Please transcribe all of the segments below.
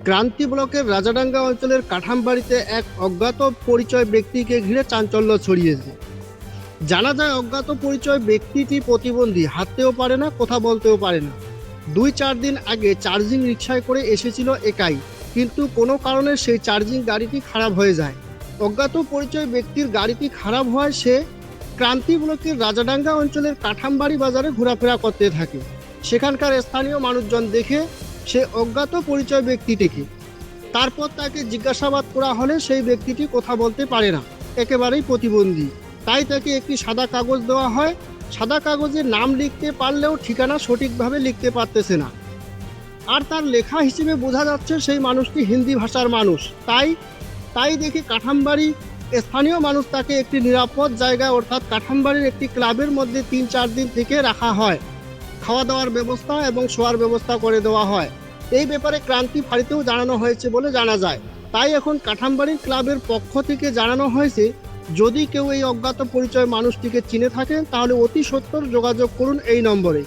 ক্রান্তি ব্লকের রাজাডাঙ্গা অঞ্চলের কাঠামবাড়িতে এক অজ্ঞাত পরিচয় ব্যক্তিকে ঘিরে চাঞ্চল্য ছড়িয়েছে। জানা যায় অজ্ঞাত পরিচয় ব্যক্তিটি প্রতিবন্ধী, হাঁটতেও পারে না, কথা বলতেও পারে না। 2-4 দিন আগে চার্জিং রিকশায় করে এসেছিল একাই, কিন্তু কোনো কারণে সেই চার্জিং গাড়িটি খারাপ হয়ে যায়। অজ্ঞাত পরিচয় ব্যক্তির গাড়িটি খারাপ হওয়ায় সে ক্রান্তি ব্লকের রাজাডাঙ্গা অঞ্চলের কাঠামবাড়ি বাজারে ঘোরাফেরা করতে থাকে। সেখানকার স্থানীয় মানুষজন দেখে সে অজ্ঞাত পরিচয় ব্যক্তিটিকে, তারপর তাকে জিজ্ঞাসাবাদ করা হলে সেই ব্যক্তিটি কথা বলতে পারে না, একেবারেই প্রতিবন্ধী। তাই তাকে একটি সাদা কাগজ দেওয়া হয়। সাদা কাগজে নাম লিখতে পারলেও ঠিকানা সঠিকভাবে লিখতে পারতেছে না। আর তার লেখা হিসেবে বোঝা যাচ্ছে সেই মানুষটি হিন্দি ভাষার মানুষ। তাই দেখে কাঠামবাড়ি স্থানীয় মানুষ তাকে একটি নিরাপদ জায়গায় অর্থাৎ কাঠামবাড়ির একটি ক্লাবের মধ্যে 3-4 দিন থেকে রাখা হয়। খাওয়া দাওয়ার ব্যবস্থা এবং শোয়ার ব্যবস্থা করে দেওয়া হয়। এই ব্যাপারে ক্রান্তি ফাঁড়িতেও জানানো হয়েছে বলে জানা যায়। তাই এখন কাঠামবাড়ির ক্লাবের পক্ষ থেকে জানানো হয়েছে, যদি কেউ এই অজ্ঞাত পরিচয় মানুষটিকে চিনে থাকেন তাহলে অতি সত্বর যোগাযোগ করুন এই নম্বরে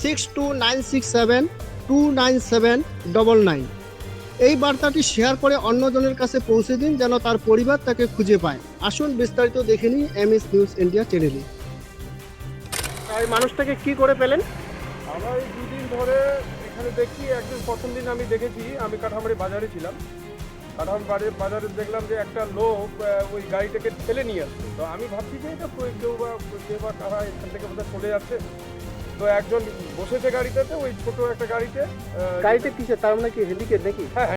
6296729799। এই বার্তাটি শেয়ার করে অন্যজনের কাছে পৌঁছে দিন যেন তার পরিবার তাকে খুঁজে পায়। আসুন বিস্তারিত দেখে নিই MS নিউজ ইন্ডিয়া চ্যানেলে। এই মানুষটাকে কি করে পেলেন? আমার এই দুদিন ধরে এখানে দেখছি, একদিন প্রথম দিন আমি দেখেছি, আমি কাঠামবাড়ি বাজারে ছিলাম। কাঠামবাড়ি বাজারে দেখলাম যে একটা লোক ওই গাড়িটাকে ঠেলে নিয়ে আসছে। তো আমি ভাবছি যে এটা কেউ বা কারা এখান থেকে বোধহয় চলে যাচ্ছে। তো একজন বসেছে গাড়িটাতে, ওই ছোট একটা গাড়িতে। গাড়িতে কিসে, তার মানে কি হেলিকেট নাকি? হ্যাঁ।